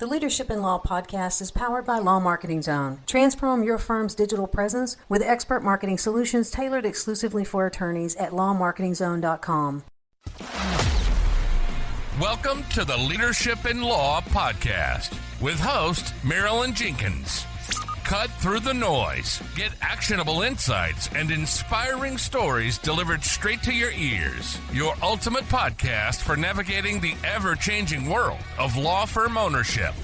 The Leadership in Law podcast is powered by Law Marketing Zone. Transform your firm's digital presence with expert marketing solutions tailored exclusively for attorneys at lawmarketingzone.com. Welcome to the Leadership in Law podcast with host Marilyn Jenkins. Cut through the noise, get actionable insights and inspiring stories delivered straight to your ears. Your ultimate podcast for navigating the ever-changing world of law firm ownership.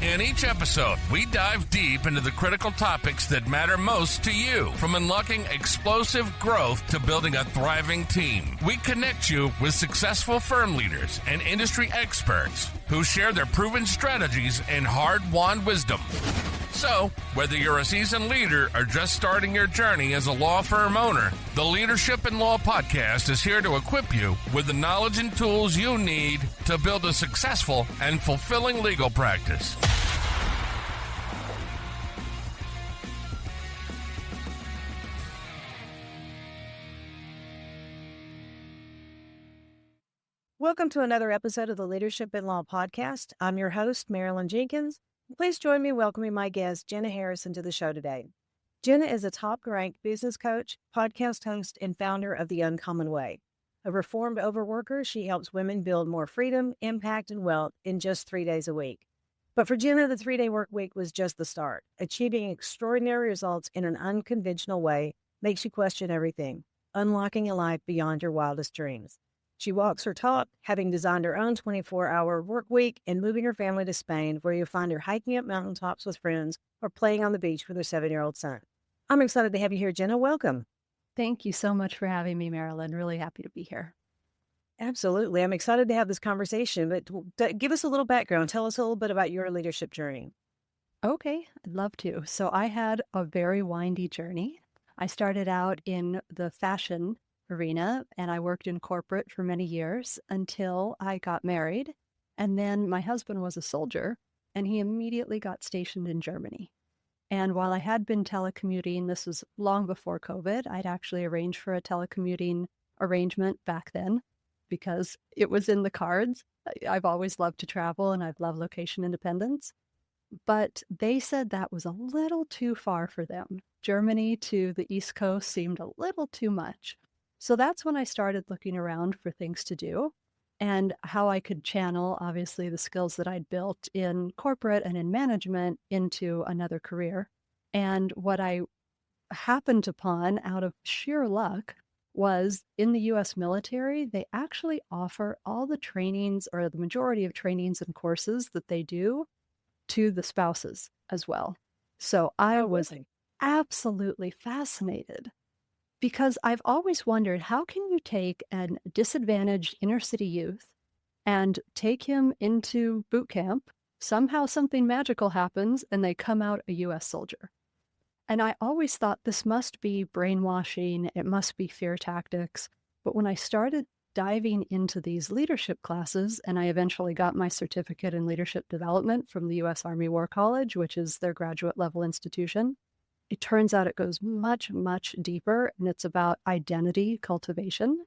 In each episode, we dive deep into the critical topics that matter most to you, from unlocking explosive growth to building a thriving team. We connect you with successful firm leaders and industry experts who share their proven strategies and hard-won wisdom. So, whether you're a seasoned leader or just starting your journey as a law firm owner, the Leadership in Law podcast is here to equip you with the knowledge and tools you need to build a successful and fulfilling legal practice. Welcome to another episode of the Leadership in Law podcast. I'm your host, Marilyn Jenkins. Please join me in welcoming my guest, Jenna Harrison, to the show today. Jenna is a top-ranked business coach, podcast host, and founder of The Uncommon Way. A reformed overworker, she helps women build more freedom, impact, and wealth in just 3 days a week. But for Jenna, the 3-day work week was just the start. Achieving extraordinary results in an unconventional way makes you question everything, unlocking a life beyond your wildest dreams. She walks her talk, having designed her own 24-hour work week and moving her family to Spain, where you'll find her hiking up mountaintops with friends or playing on the beach with her 7-year-old son. I'm excited to have you here, Jenna. Welcome. Thank you so much for having me, Marilyn. Really happy to be here. Absolutely. I'm excited to have this conversation, but give us a little background. Tell us a little bit about your leadership journey. Okay, I'd love to. So I had a very windy journey. I started out in the fashion arena, and I worked in corporate for many years until I got married. And then my husband was a soldier, and he immediately got stationed in Germany. And while I had been telecommuting, this was long before COVID, I'd actually arranged for a telecommuting arrangement back then because it was in the cards. I've always loved to travel and I've loved location independence. But they said that was a little too far for them. Germany to the East Coast seemed a little too much. So that's when I started looking around for things to do and how I could channel, obviously, the skills that I'd built in corporate and in management into another career. And what I happened upon out of sheer luck was in the U.S. military, they actually offer all the trainings or the majority of trainings and courses that they do to the spouses as well. So I was absolutely fascinated. Because I've always wondered, how can you take a disadvantaged inner city youth and take him into boot camp, somehow something magical happens, and they come out a U.S. soldier? And I always thought this must be brainwashing, it must be fear tactics. But when I started diving into these leadership classes, and I eventually got my certificate in leadership development from the U.S. Army War College, which is their graduate level institution, it turns out it goes much, much deeper, and it's about identity cultivation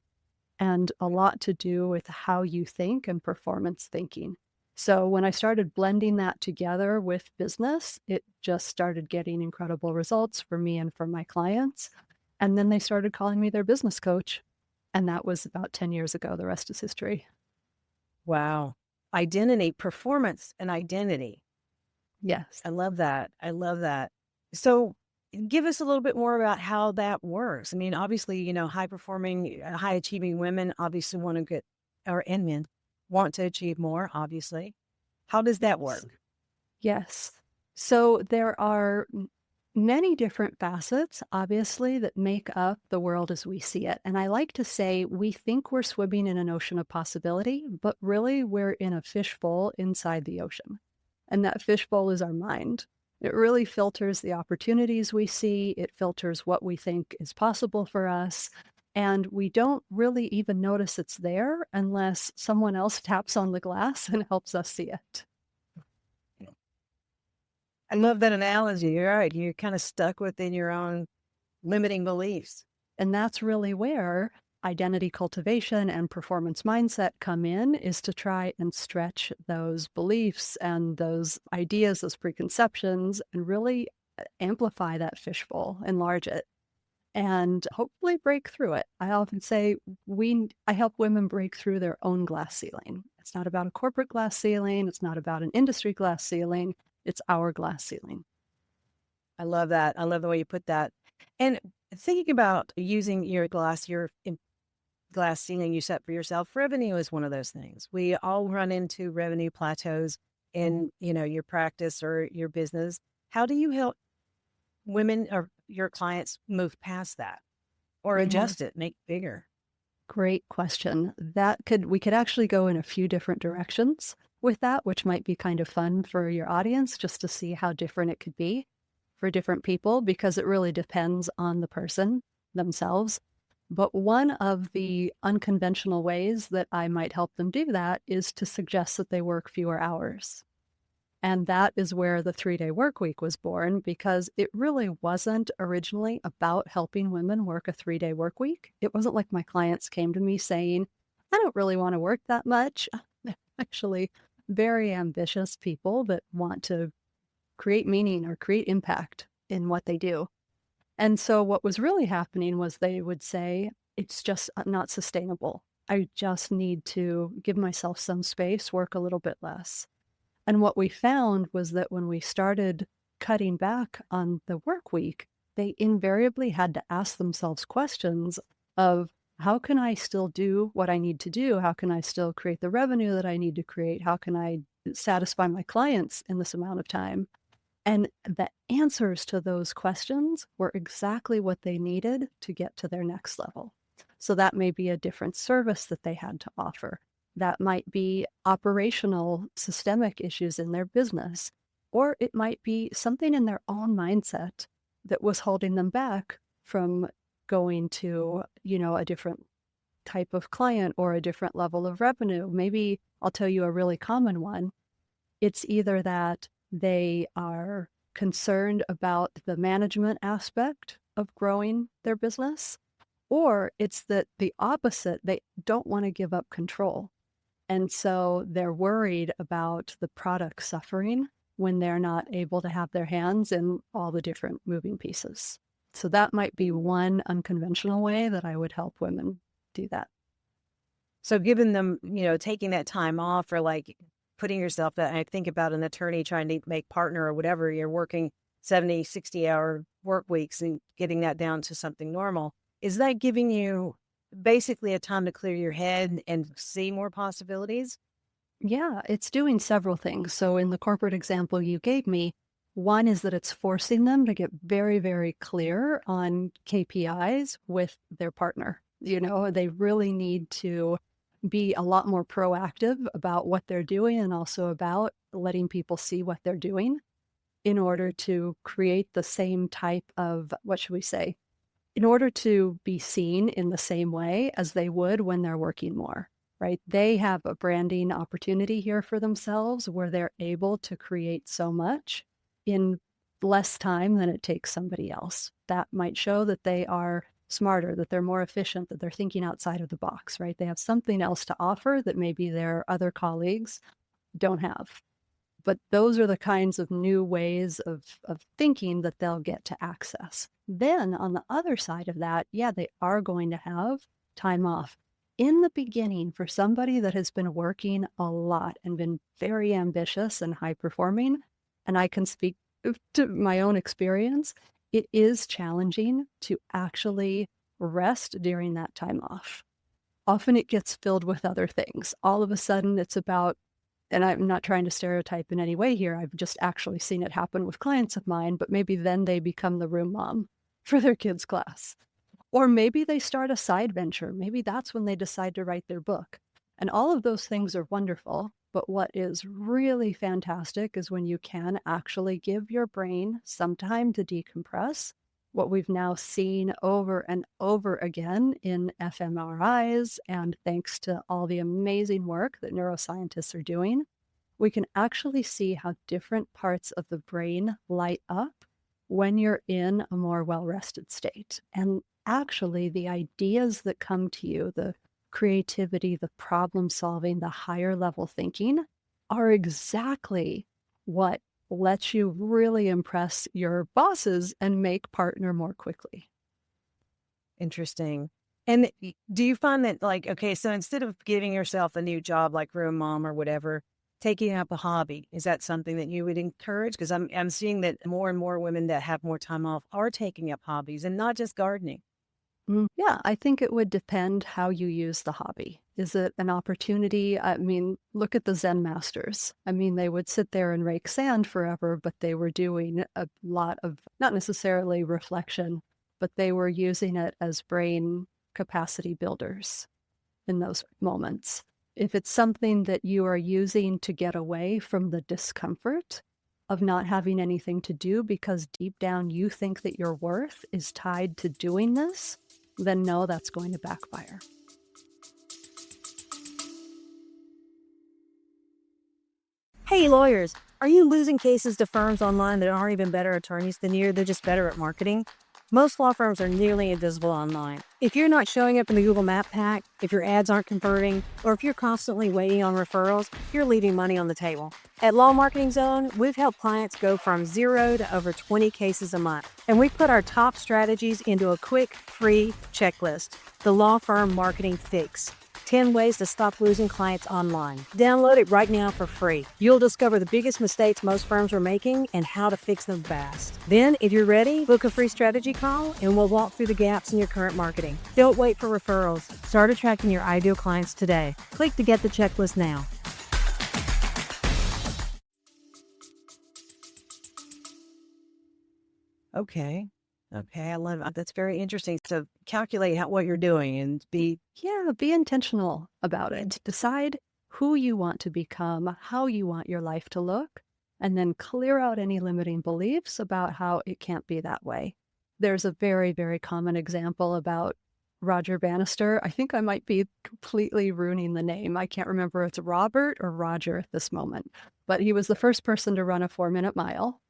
and a lot to do with how you think and performance thinking. So when I started blending that together with business, it just started getting incredible results for me and for my clients. And then they started calling me their business coach. And that was about 10 years ago. The rest is history. Wow. Identity, performance, and identity. Yes. I love that. I love that. So give us a little bit more about how that works. I mean, obviously, high performing, high achieving women obviously want to get, and men want to achieve more, obviously. How does that work? Yes. So there are many different facets, obviously, that make up the world as we see it. And I like to say we think we're swimming in an ocean of possibility, but really we're in a fishbowl inside the ocean. And that fishbowl is our mind. It really filters the opportunities we see. It filters what we think is possible for us. And we don't really even notice it's there unless someone else taps on the glass and helps us see it. I love that analogy. You're right. You're kind of stuck within your own limiting beliefs. And that's really where identity cultivation and performance mindset come in is to try and stretch those beliefs and those ideas, those preconceptions, and really amplify that fishbowl, enlarge it, and hopefully break through it. I often say I help women break through their own glass ceiling. It's not about a corporate glass ceiling. It's not about an industry glass ceiling. It's our glass ceiling. I love that. I love the way you put that. And thinking about using your glass ceiling you set for yourself, revenue is one of those things. We all run into revenue plateaus in, your practice or your business. How do you help women or your clients move past that or adjust it, make it bigger? Great question. We could actually go in a few different directions with that, which might be kind of fun for your audience just to see how different it could be for different people, because it really depends on the person themselves. But one of the unconventional ways that I might help them do that is to suggest that they work fewer hours. And that is where the 3-day work week was born, because it really wasn't originally about helping women work a 3-day work week. It wasn't like my clients came to me saying, I don't really want to work that much. They're actually very ambitious people that want to create meaning or create impact in what they do. And so what was really happening was they would say, it's just not sustainable. I just need to give myself some space, work a little bit less. And what we found was that when we started cutting back on the work week, they invariably had to ask themselves questions of, how can I still do what I need to do? How can I still create the revenue that I need to create? How can I satisfy my clients in this amount of time? And the answers to those questions were exactly what they needed to get to their next level. So that may be a different service that they had to offer. That might be operational systemic issues in their business, or it might be something in their own mindset that was holding them back from going to, a different type of client or a different level of revenue. Maybe I'll tell you a really common one. It's either that they are concerned about the management aspect of growing their business, or it's that the opposite, they don't want to give up control. And so they're worried about the product suffering when they're not able to have their hands in all the different moving pieces. So that might be one unconventional way that I would help women do that. So giving them, taking that time off, or like putting yourself, that I think about an attorney trying to make partner or whatever, you're working 70, 60-hour work weeks and getting that down to something normal. Is that giving you basically a time to clear your head and see more possibilities? Yeah, it's doing several things. So in the corporate example you gave me, one is that it's forcing them to get very, very clear on KPIs with their partner. They really need to be a lot more proactive about what they're doing, and also about letting people see what they're doing in order to create the same type of, what should we say, in order to be seen in the same way as they would when they're working more, right? They have a branding opportunity here for themselves where they're able to create so much in less time than it takes somebody else. That might show that they are smarter, that they're more efficient, that they're thinking outside of the box, right? They have something else to offer that maybe their other colleagues don't have. But those are the kinds of new ways of thinking that they'll get to access. Then on the other side of that, yeah, they are going to have time off. In the beginning, for somebody that has been working a lot and been very ambitious and high performing, and I can speak to my own experience, it is challenging to actually rest during that time off. Often it gets filled with other things. All of a sudden it's about, and I'm not trying to stereotype in any way here, I've just actually seen it happen with clients of mine, but maybe then they become the room mom for their kids' class. Or maybe they start a side venture. Maybe that's when they decide to write their book. And all of those things are wonderful. But what is really fantastic is when you can actually give your brain some time to decompress. What we've now seen over and over again in fMRIs, and thanks to all the amazing work that neuroscientists are doing, we can actually see how different parts of the brain light up when you're in a more well-rested state. And actually the ideas that come to you, the creativity, the problem solving, the higher level thinking are exactly what lets you really impress your bosses and make partner more quickly. Interesting. And do you find that, like, okay, so instead of giving yourself a new job like room mom or whatever, taking up a hobby, is that something that you would encourage? Because I'm seeing that more and more women that have more time off are taking up hobbies and not just gardening. Yeah, I think it would depend how you use the hobby. Is it an opportunity? I mean, look at the Zen masters. I mean, they would sit there and rake sand forever, but they were doing a lot of, not necessarily reflection, but they were using it as brain capacity builders in those moments. If it's something that you are using to get away from the discomfort of not having anything to do because deep down you think that your worth is tied to doing this, then no, that's going to backfire. Hey, lawyers, are you losing cases to firms online that aren't even better attorneys than you? They're just better at marketing. Most law firms are nearly invisible online. If you're not showing up in the Google Map pack, if your ads aren't converting, or if you're constantly waiting on referrals, you're leaving money on the table. At Law Marketing Zone, we've helped clients go from 0 to over 20 cases a month, and we put our top strategies into a quick, free checklist, the Law Firm Marketing Fix. 10 ways to stop losing clients online. Download it right now for free. You'll discover the biggest mistakes most firms are making and how to fix them fast. Then, if you're ready, book a free strategy call and we'll walk through the gaps in your current marketing. Don't wait for referrals. Start attracting your ideal clients today. Click to get the checklist now. Okay, I love it. That's very interesting. So calculate what you're doing and be intentional about it. Decide who you want to become, how you want your life to look, and then clear out any limiting beliefs about how it can't be that way. There's a very, very common example about Roger Bannister. I think I might be completely ruining the name. I can't remember if it's Robert or Roger at this moment, but he was the first person to run a 4-minute mile.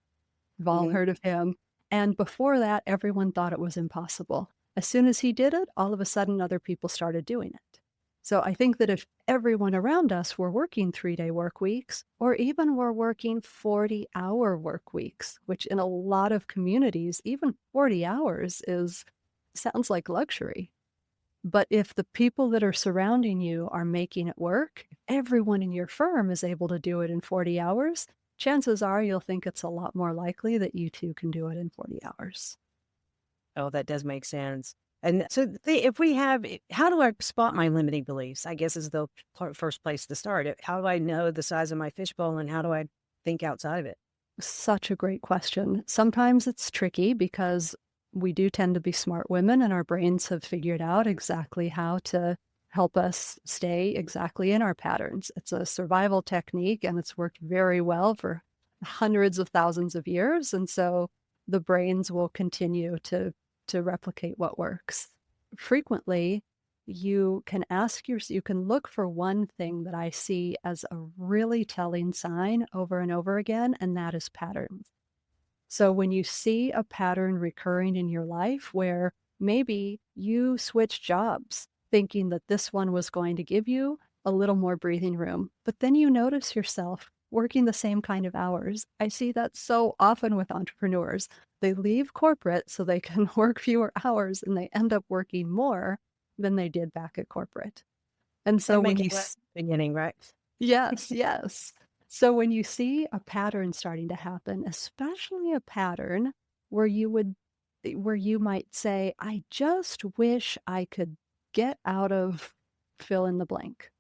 We've all heard of him. And before that, everyone thought it was impossible. As soon as he did it, all of a sudden other people started doing it. So I think that if everyone around us were working 3-day work weeks, or even were working 40-hour work weeks, which in a lot of communities, even 40 hours sounds like luxury. But if the people that are surrounding you are making it work, if everyone in your firm is able to do it in 40 hours, chances are you'll think it's a lot more likely that you too can do it in 40 hours. Oh, that does make sense. And so how do I spot my limiting beliefs? I guess is the first place to start. How do I know the size of my fishbowl and how do I think outside of it? Such a great question. Sometimes it's tricky because we do tend to be smart women and our brains have figured out exactly how to help us stay exactly in our patterns. It's a survival technique and it's worked very well for hundreds of thousands of years. And so the brains will continue to replicate what works. Frequently, you can look for one thing that I see as a really telling sign over and over again, and that is patterns. So when you see a pattern recurring in your life where maybe you switch jobs, thinking that this one was going to give you a little more breathing room, but then you notice yourself working the same kind of hours. I see that so often with entrepreneurs. They leave corporate so they can work fewer hours and they end up working more than they did back at corporate. And so when you beginning, right? Yes, yes. So when you see a pattern starting to happen, especially a pattern where you might say, I just wish I could get out of fill in the blank.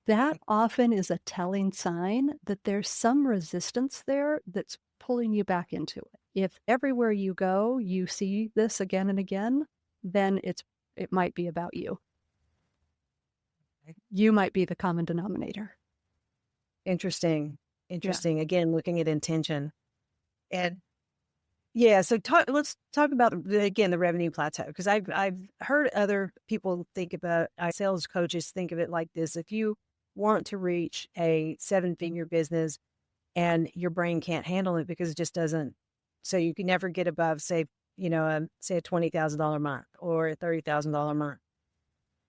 That often is a telling sign that there's some resistance there that's pulling you back into it. If everywhere you go, you see this again and again, then it might be about you. You might be the common denominator. Interesting. Yeah. Again, looking at intention. And yeah, so let's talk about the revenue plateau, because I've heard other people think about sales coaches think of it like this. If you want to reach a 7-figure business and your brain can't handle it because it just doesn't, so you can never get above, say, say a $20,000 month or a $30,000 month,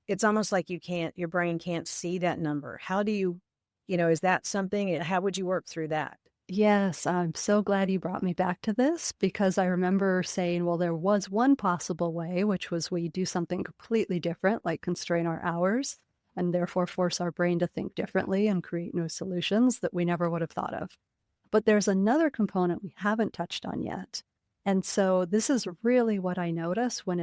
it's almost like your brain can't see that number. How do you, is that something, how would you work through that? Yes, I'm so glad you brought me back to this because I remember saying, well, there was one possible way, which was we do something completely different, like constrain our hours and therefore force our brain to think differently and create new solutions that we never would have thought of. But there's another component we haven't touched on yet. And so this is really what I notice when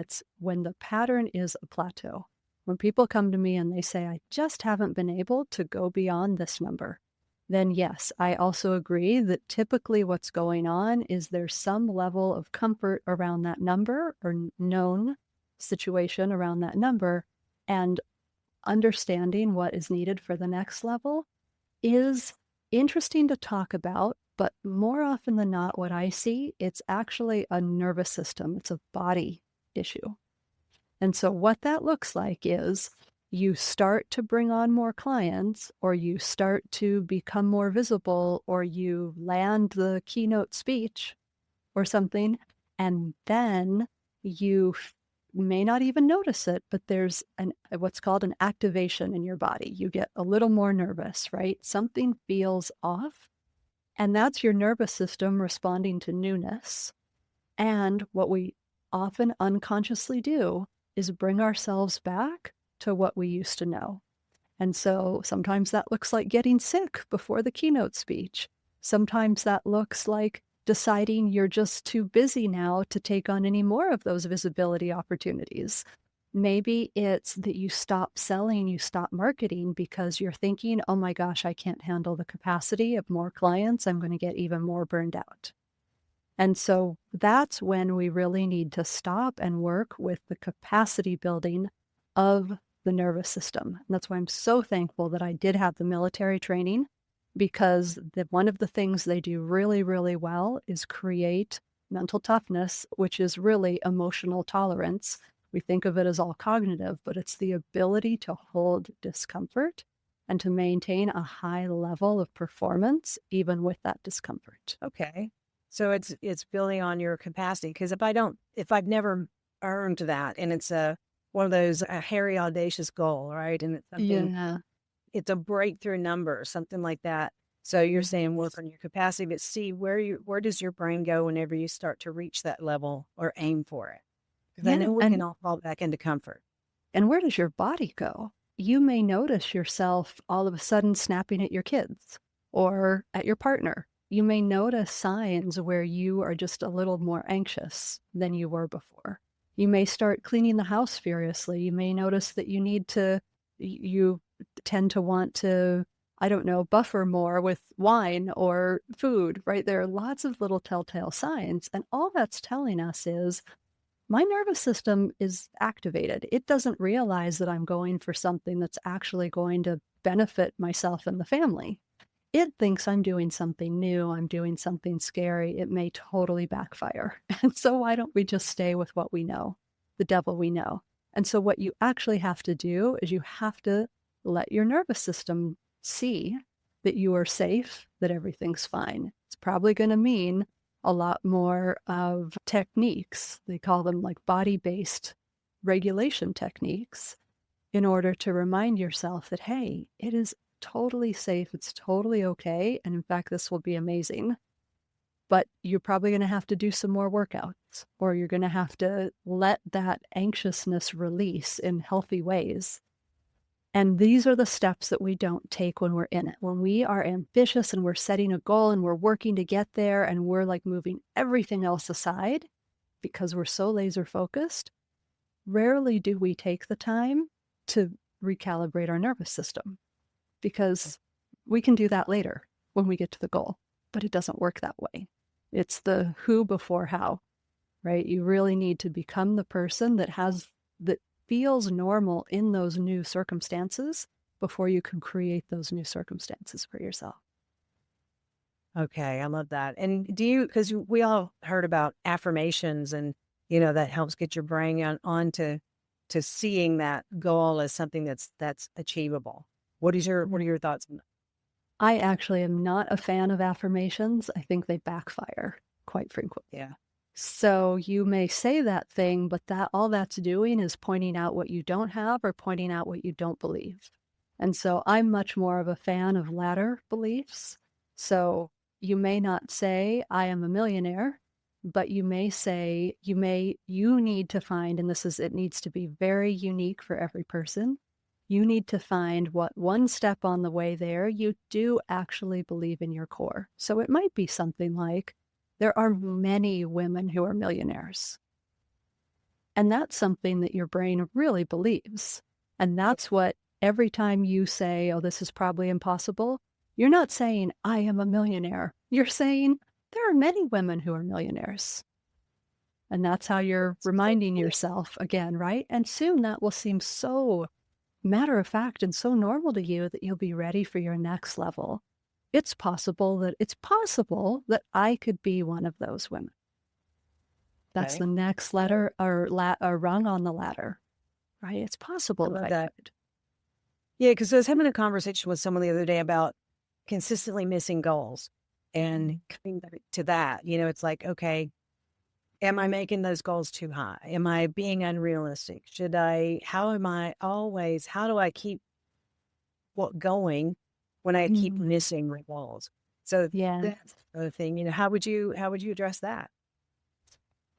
the pattern is a plateau. When people come to me and they say, I just haven't been able to go beyond this number, then yes, I also agree that typically what's going on is there's some level of comfort around that number or known situation around that number, and understanding what is needed for the next level is interesting to talk about, but more often than not, what I see, it's actually a nervous system. It's a body issue. And so what that looks like is you start to bring on more clients, or you start to become more visible, or you land the keynote speech or something, and then you may not even notice it, but there's what's called an activation in your body. You get a little more nervous, right? Something feels off, and that's your nervous system responding to newness. And what we often unconsciously do is bring ourselves back to what we used to know. And so sometimes that looks like getting sick before the keynote speech. Sometimes that looks like deciding you're just too busy now to take on any more of those visibility opportunities. Maybe it's that you stop selling, you stop marketing because you're thinking, oh my gosh, I can't handle the capacity of more clients. I'm going to get even more burned out. And so that's when we really need to stop and work with the capacity building of the nervous system. And that's why I'm so thankful that I did have the military training, because one of the things they do really, really well is create mental toughness, which is really emotional tolerance. We think of it as all cognitive, but it's the ability to hold discomfort and to maintain a high level of performance, even with that discomfort. Okay. So it's building on your capacity. Because if I've never earned that, and it's one of those a hairy, audacious goal, right? And it's something, it's a breakthrough number, something like that. So you're saying work on your capacity, but see where does your brain go whenever you start to reach that level or aim for it? Because I know we can all fall back into comfort. And where does your body go? You may notice yourself all of a sudden snapping at your kids or at your partner. You may notice signs where you are just a little more anxious than you were before. You may start cleaning the house furiously. You may notice that you tend to want to, I don't know, buffer more with wine or food, right? There are lots of little telltale signs. And all that's telling us is my nervous system is activated. It doesn't realize that I'm going for something that's actually going to benefit myself and the family. It thinks I'm doing something new, I'm doing something scary. It may totally backfire. And so why don't we just stay with what we know, the devil we know? And so what you actually have to do is you have to let your nervous system see that you are safe, that everything's fine. It's probably going to mean a lot more of techniques. They call them like body-based regulation techniques in order to remind yourself that, hey, it is totally safe. It's totally okay. And in fact, this will be amazing. But you're probably going to have to do some more workouts, or you're going to have to let that anxiousness release in healthy ways. And these are the steps that we don't take when we're in it. When we are ambitious and we're setting a goal and we're working to get there and we're like moving everything else aside because we're so laser focused, rarely do we take the time to recalibrate our nervous system, because we can do that later when we get to the goal, but it doesn't work that way. It's the who before how, right? You really need to become the person that feels normal in those new circumstances before you can create those new circumstances for yourself. Okay, I love that. And because we all heard about affirmations, and that helps get your brain on to seeing that goal as something that's achievable. What are your thoughts on that? I actually am not a fan of affirmations. I think they backfire quite frequently. Yeah. So you may say that thing, but all that's doing is pointing out what you don't have or pointing out what you don't believe. And so I'm much more of a fan of ladder beliefs. So you may not say, I am a millionaire, but you may say, you need to find, and it needs to be very unique for every person. You need to find what one step on the way there you do actually believe in your core. So it might be something like, there are many women who are millionaires. And that's something that your brain really believes. And that's what every time you say, oh, this is probably impossible, you're not saying, I am a millionaire. You're saying, there are many women who are millionaires. And that's how you're reminding yourself again, right? And soon that will seem so matter of fact and so normal to you that you'll be ready for your next level. It's possible that I could be one of those women. That's the next letter or rung on the ladder, right? It's possible that I could. Yeah, because I was having a conversation with someone the other day about consistently missing goals and coming back to that. It's like, okay, am I making those goals too high? Am I being unrealistic? How do I keep going when I keep missing my goals? So that's the thing, how would you address that?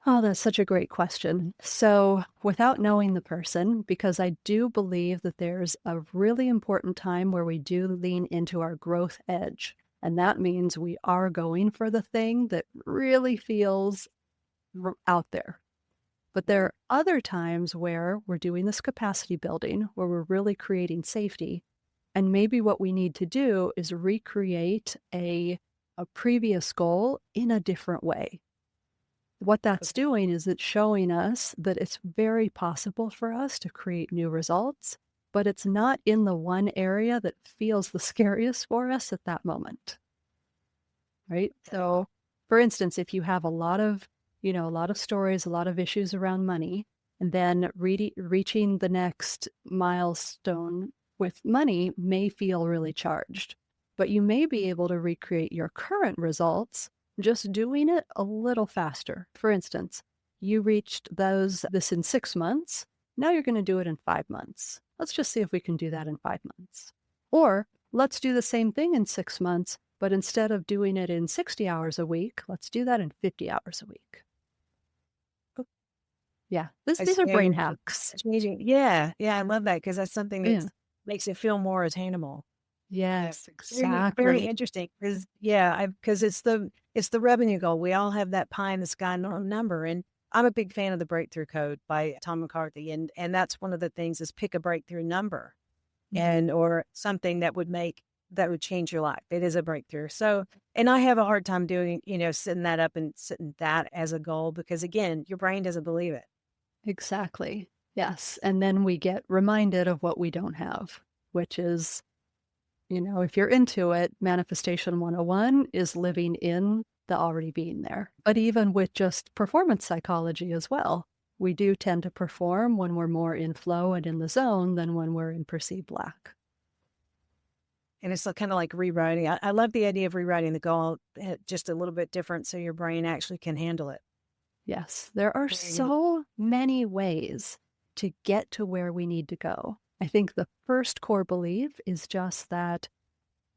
Oh, that's such a great question. So without knowing the person, because I do believe that there's a really important time where we do lean into our growth edge. And that means we are going for the thing that really feels out there. But there are other times where we're doing this capacity building, where we're really creating safety. And maybe what we need to do is recreate a previous goal in a different way. What that's doing is it's showing us that it's very possible for us to create new results, but it's not in the one area that feels the scariest for us at that moment. Right? So, for instance, if you have a lot of stories, a lot of issues around money, and then reaching the next milestone with money may feel really charged, but you may be able to recreate your current results just doing it a little faster. For instance, you reached this in 6 months. Now you're going to do it in 5 months. Let's just see if we can do that in 5 months. Or let's do the same thing in 6 months, but instead of doing it in 60 hours a week, let's do that in 50 hours a week. Yeah, these are brain hacks. Changing. Yeah, I love that because that's something that makes it feel more attainable. Yes, exactly. Very interesting because it's the revenue goal. We all have that pie in the sky number, and I'm a big fan of the Breakthrough Code by Tom McCarthy, and that's one of the things is pick a breakthrough number, or something that would change your life. It is a breakthrough. So, and I have a hard time doing setting that up and setting that as a goal because again, your brain doesn't believe it. Exactly. Yes, and then we get reminded of what we don't have, which is, if you're into it, Manifestation 101 is living in the already being there. But even with just performance psychology as well, we do tend to perform when we're more in flow and in the zone than when we're in perceived lack. And it's kind of like rewriting. I love the idea of rewriting the goal just a little bit different so your brain actually can handle it. Yes, there are so many ways to get to where we need to go. I think the first core belief is just that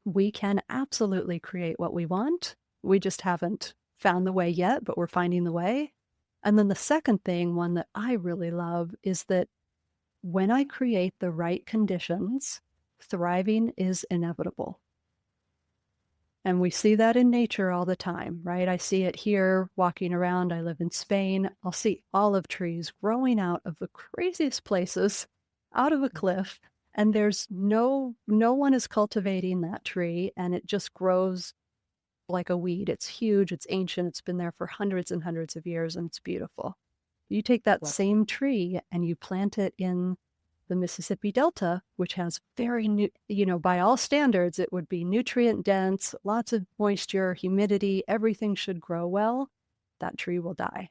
we can absolutely create what we want. We just haven't found the way yet, but we're finding the way. And then the second thing, one that I really love, is that when I create the right conditions, thriving is inevitable. And we see that in nature all the time, right? I see it here walking around. I live in Spain. I'll see olive trees growing out of the craziest places, out of a cliff, and there's no one is cultivating that tree, and it just grows like a weed. It's huge, it's ancient, it's been there for hundreds and hundreds of years, and it's beautiful. You take that same tree and you plant it in the Mississippi Delta, which has very by all standards, it would be nutrient dense, lots of moisture, humidity, everything should grow well. That tree will die.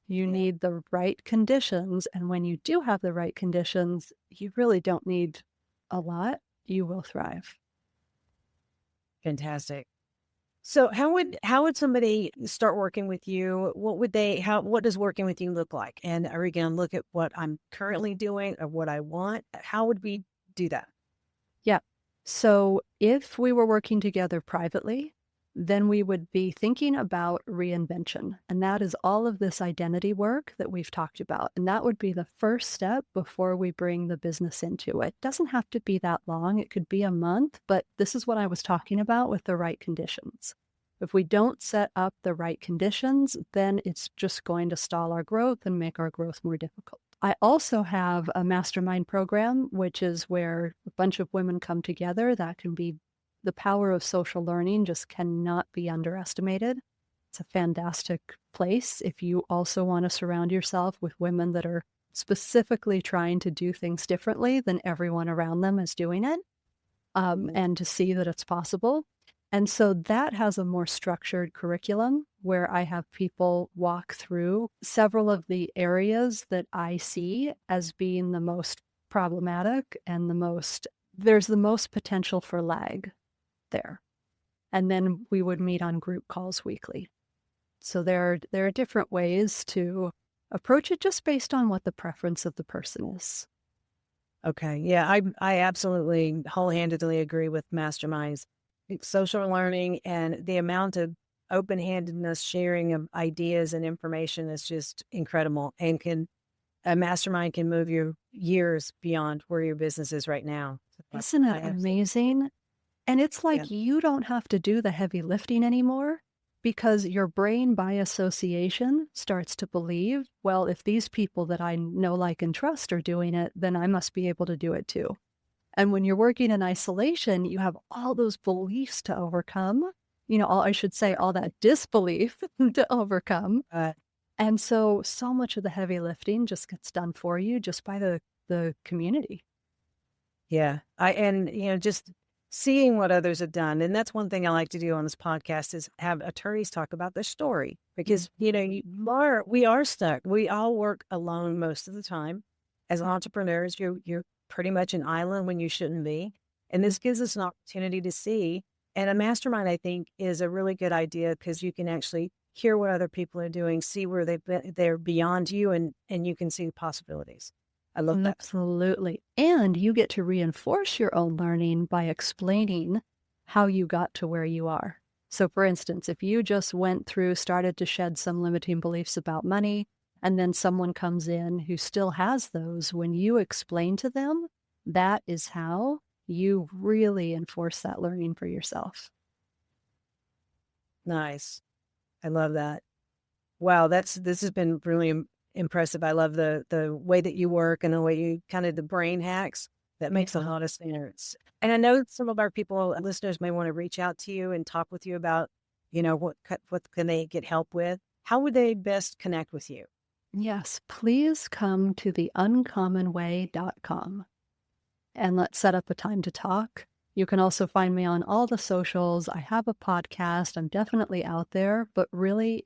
You need the right conditions. And when you do have the right conditions, you really don't need a lot. You will thrive. Fantastic. So how would somebody start working with you? What does working with you look like? And are we going to look at what I'm currently doing or what I want? How would we do that? Yeah. So if we were working together privately, then we would be thinking about reinvention. And that is all of this identity work that we've talked about. And that would be the first step before we bring the business into it. It doesn't have to be that long. It could be a month, but this is what I was talking about with the right conditions. If we don't set up the right conditions, then it's just going to stall our growth and make our growth more difficult. I also have a mastermind program, which is where a bunch of women come together. That can be the power of social learning, just cannot be underestimated. It's a fantastic place if you also want to surround yourself with women that are specifically trying to do things differently than everyone around them is doing it, and to see that it's possible. And so that has a more structured curriculum where I have people walk through several of the areas that I see as being the most problematic and there's the most potential for lag there. And then we would meet on group calls weekly. So there are different ways to approach it just based on what the preference of the person is. Okay. Yeah, I absolutely wholeheartedly agree with masterminds. Social learning and the amount of open-handedness, sharing of ideas and information is just incredible, and a mastermind can move you years beyond where your business is right now. Isn't it amazing? And it's like you don't have to do the heavy lifting anymore because your brain by association starts to believe, well, if these people that I know, like, and trust are doing it, then I must be able to do it too. And when you're working in isolation, you have all those beliefs to overcome, all that disbelief to overcome. And so much of the heavy lifting just gets done for you just by the community. Yeah. Just seeing what others have done. And that's one thing I like to do on this podcast is have attorneys talk about their story because, we are stuck. We all work alone most of the time. As entrepreneurs, you're pretty much an island when you shouldn't be. And this gives us an opportunity to see. And a mastermind, I think, is a really good idea because you can actually hear what other people are doing, see where they're beyond you, and you can see the possibilities. I love that. Absolutely. And you get to reinforce your own learning by explaining how you got to where you are. So for instance, if you just started to shed some limiting beliefs about money, and then someone comes in who still has those, when you explain to them, that is how you really enforce that learning for yourself. Nice. I love that. Wow, this has been really impressive. I love the way that you work and the way you the brain hacks. That makes a lot of sense. And I know some of our listeners may want to reach out to you and talk with you about, what can they get help with? How would they best connect with you? Yes, please come to theuncommonway.com and let's set up a time to talk. You can also find me on all the socials. I have a podcast. I'm definitely out there, but really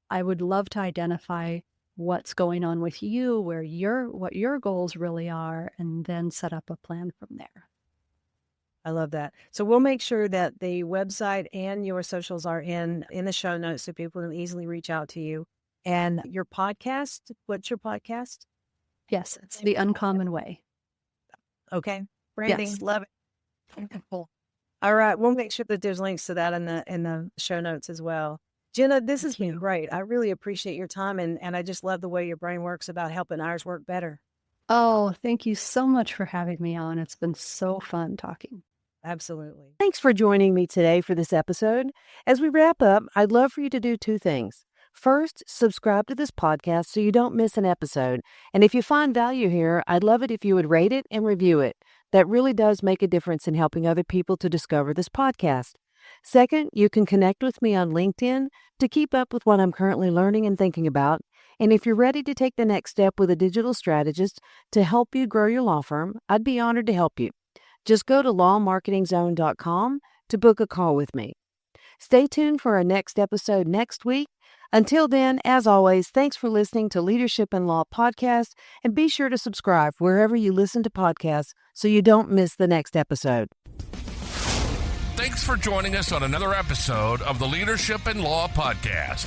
I would love to identify what's going on with you, what your goals really are, and then set up a plan from there. I love that. So we'll make sure that the website and your socials are in the show notes so people can easily reach out to you. And your podcast, what's your podcast? Yes, it's The Uncommon Way. Okay. Branding, yes. Love it. Cool. All right. We'll make sure that there's links to that in the show notes as well. Jenna, this has been great. I really appreciate your time, and I just love the way your brain works about helping ours work better. Oh, thank you so much for having me on. It's been so fun talking. Absolutely. Thanks for joining me today for this episode. As we wrap up, I'd love for you to do two things. First, subscribe to this podcast so you don't miss an episode. And if you find value here, I'd love it if you would rate it and review it. That really does make a difference in helping other people to discover this podcast. Second, you can connect with me on LinkedIn to keep up with what I'm currently learning and thinking about. And if you're ready to take the next step with a digital strategist to help you grow your law firm, I'd be honored to help you. Just go to lawmarketingzone.com to book a call with me. Stay tuned for our next episode next week. Until then, as always, thanks for listening to Leadership in Law Podcast, and be sure to subscribe wherever you listen to podcasts so you don't miss the next episode. Thanks for joining us on another episode of the Leadership in Law Podcast.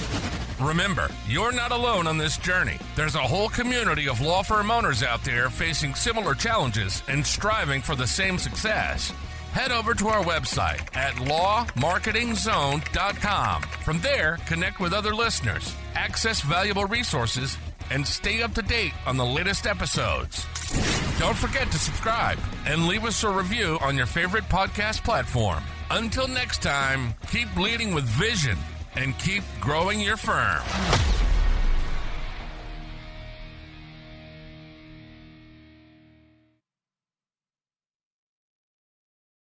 Remember, you're not alone on this journey. There's a whole community of law firm owners out there facing similar challenges and striving for the same success. Head over to our website at lawmarketingzone.com. From there, connect with other listeners, access valuable resources, and stay up to date on the latest episodes. Don't forget to subscribe and leave us a review on your favorite podcast platform. Until next time, keep leading with vision and keep growing your firm.